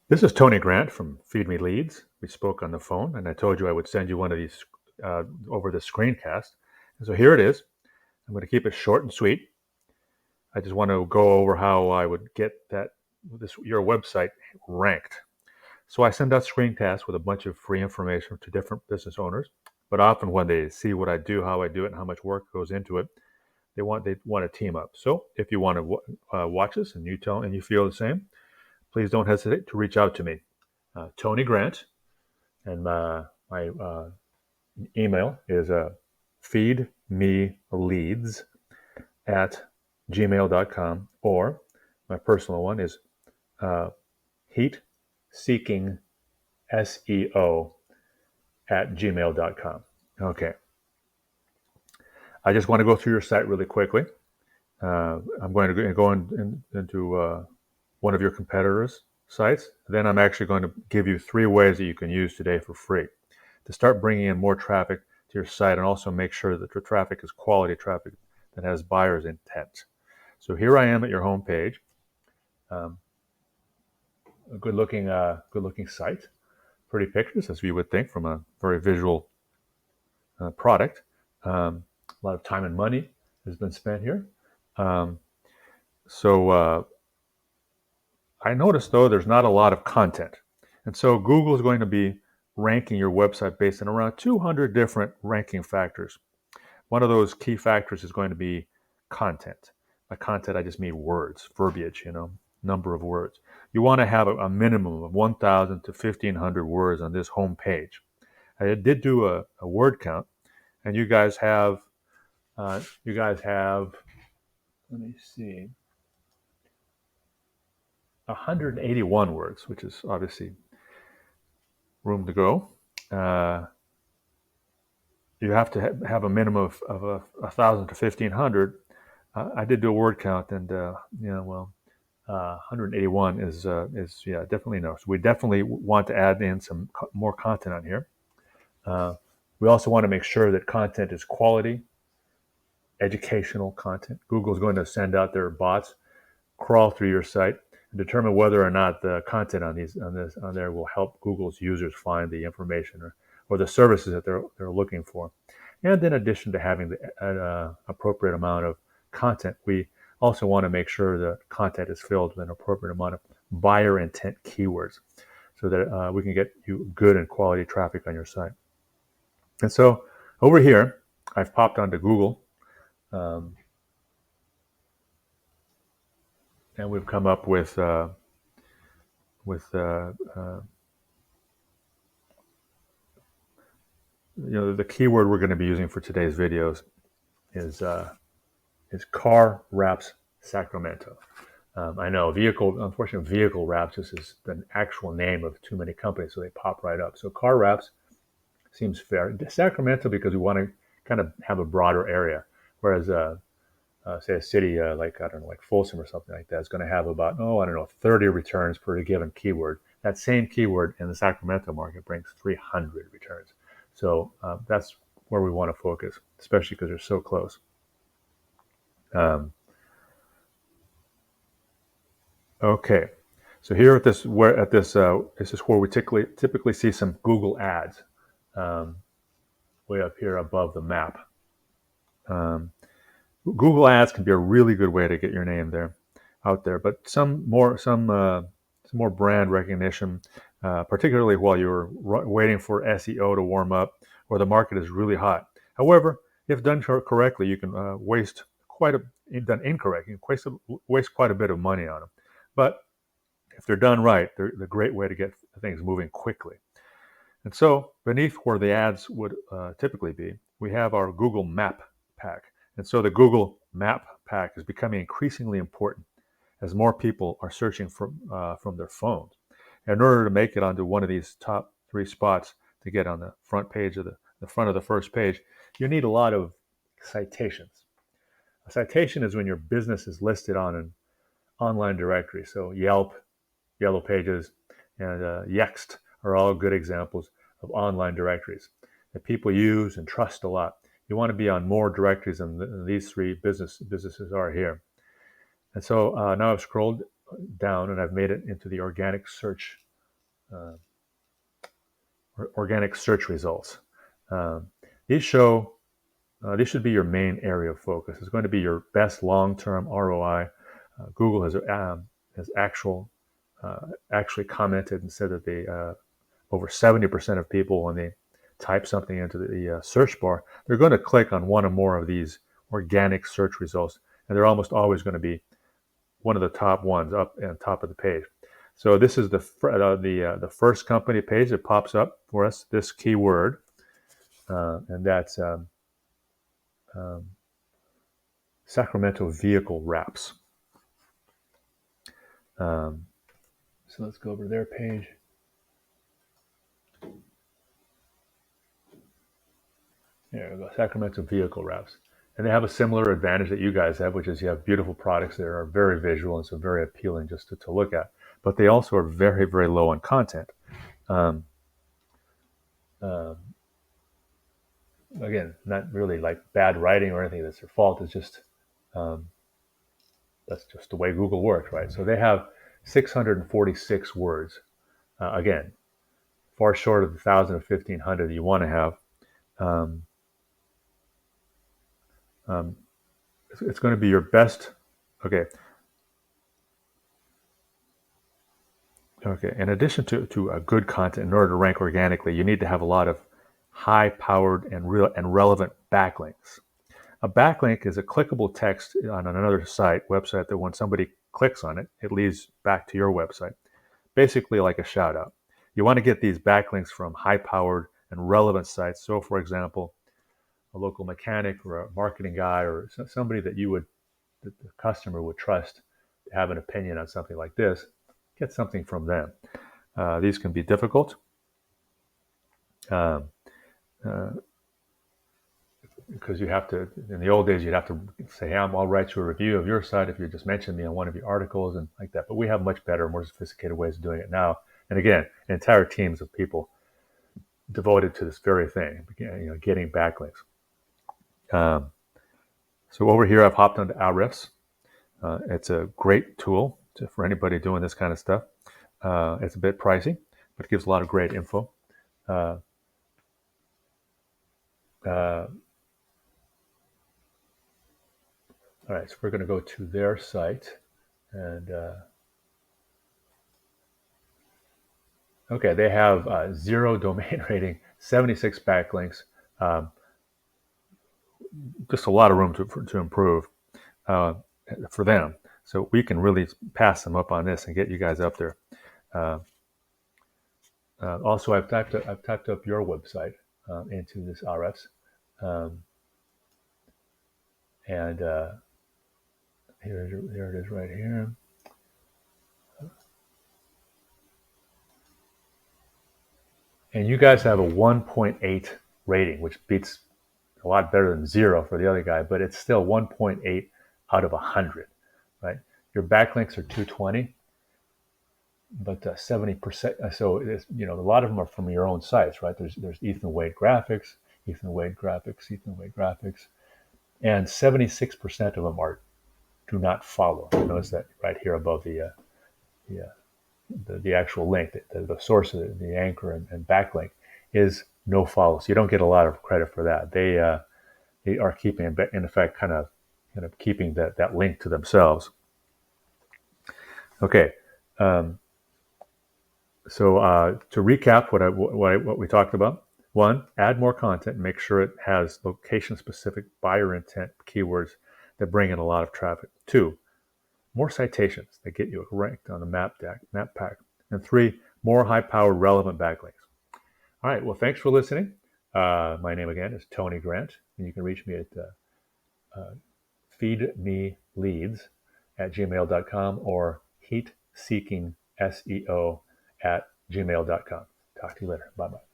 This is Tony Grant from Feed Me Leads. We spoke on the phone, and I told you I would send you one of these over the screencast. And so here it is. I'm going to keep it short and sweet. I just want to go over how I would get your website ranked. So I send out screencasts with a bunch of free information to different business owners. But often when they see what I do, how I do it, and how much work goes into it, they want to team up. So if you want to watch this and you feel the same, please don't hesitate to reach out to me. Tony Grant, and my email is feedmeleads@gmail.com, or my personal one is heatseekingseo@gmail.com. Okay. I just want to go through your site really quickly. I'm going to go into one of your competitors' sites. Then I'm actually going to give you 3 ways that you can use today for free to start bringing in more traffic to your site, and also make sure that your traffic is quality traffic that has buyer's intent. So here I am at your homepage. A good-looking site, pretty pictures, as you would think from a very visual product. A lot of time and money has been spent here. So I noticed, though, there's not a lot of content. And so Google is going to be ranking your website based on around 200 different ranking factors. One of those key factors is going to be content. By content, I just mean words, verbiage, number of words. You want to have a minimum of 1,000 to 1,500 words on this home page. I did do a word count, and you guys have, let me see, 181 words, which is obviously room to go. You have to have a minimum of 1,000 to 1,500. I did do a word count, and 181 is definitely enough. So we definitely want to add in some more content on here. We also want to make sure that content is quality, educational content. Google's going to send out their bots, crawl through your site, and determine whether or not the content on there will help Google's users find the information or the services that they're looking for. And in addition to having the appropriate amount of content, we also want to make sure that content is filled with an appropriate amount of buyer intent keywords, so that we can get you good and quality traffic on your site. And so over here, I've popped onto Google, and we've come up with the keyword we're going to be using for today's videos is car wraps Sacramento. I know unfortunately vehicle wraps, this is the actual name of too many companies, so they pop right up. So car wraps seems fair. Sacramento, because we want to kind of have a broader area, whereas say a city like Folsom or something like that is going to have about 30 returns per given keyword. That same keyword in the Sacramento market brings 300 returns. So that's where we want to focus, especially because they're so close. Okay, so here this is where we typically see some Google ads, way up here above the map. Google ads can be a really good way to get your name out there, but some more brand recognition, particularly while you're waiting for SEO to warm up or the market is really hot. However, if done correctly, you can waste quite a bit of money on them. But if they're done right, they're a great way to get things moving quickly. And so beneath where the ads would typically be, we have our Google Map pack. And so the Google Map pack is becoming increasingly important as more people are searching from their phones. In order to make it onto one of these top 3 spots to get on the front page of the front of the first page, you need a lot of citations. A citation is when your business is listed on an online directory. So Yelp, Yellow Pages, and Yext are all good examples of online directories that people use and trust a lot. You want to be on more directories than these 3 businesses are here. And so now I've scrolled down and I've made it into the organic search organic search results. Um, these show these should be your main area of focus. It's going to be your best long-term ROI. Google has actually commented and said that they over 70% of people, when they type something into the search bar, they're going to click on one or more of these organic search results, and they're almost always going to be one of the top ones up on top of the page. So this is the first company page that pops up for us, this keyword, and that's Sacramento vehicle wraps. So let's go over to their page. There we go, Sacramento vehicle wraps. And they have a similar advantage that you guys have, which is you have beautiful products that are very visual and so very appealing just to look at. But they also are very, very low on content. Again, not really like bad writing or anything that's their fault. It's just that's just the way Google works, right? So they have 646 words. Again, far short of the 1,000 or 1,500 that you want to have. It's going to be your best. Okay. In addition to a good content, in order to rank organically, you need to have a lot of high-powered and relevant backlinks. A backlink is a clickable text on another website, that when somebody clicks on it, it leads back to your website. Basically like a shout-out. You want to get these backlinks from high-powered and relevant sites. So, for example, a local mechanic or a marketing guy or somebody that the customer would trust to have an opinion on something like this, get something from them. These can be difficult. Because you have to, in the old days, you'd have to say, hey, I'll write you a review of your site if you just mention me on one of your articles and like that. But we have much better, more sophisticated ways of doing it now. And again, entire teams of people devoted to this very thing, getting backlinks. So over here, I've hopped onto Ahrefs. It's a great tool for anybody doing this kind of stuff. It's a bit pricey, but it gives a lot of great info. All right, so we're going to go to their site, and okay, they have 0 domain rating, 76 backlinks, just a lot of room to improve for them. So we can really pass them up on this and get you guys up there. Also, I've typed up your website into this Ahrefs, and here it is right here. And you guys have a 1.8 rating, which beats a lot better than 0 for the other guy, but it's still 1.8 out of 100, right? Your backlinks are 220, but 70%. So it's, a lot of them are from your own sites, right? There's Ethan Wade Graphics, and 76% of them do not follow. You notice that right here above the actual link, the source of the anchor and backlink is no follow. So you don't get a lot of credit for that. They are keeping, in effect, kind of keeping that link to themselves. Okay. So to recap what we talked about: 1, add more content and make sure it has location-specific buyer intent keywords that bring in a lot of traffic. 2, more citations that get you ranked on the map pack. And 3, more high-powered relevant backlinks. All right, well, thanks for listening. My name again is Tony Grant, and you can reach me at feedmeleads@gmail.com or heatseekingseo@gmail.com. Talk to you later. Bye-bye.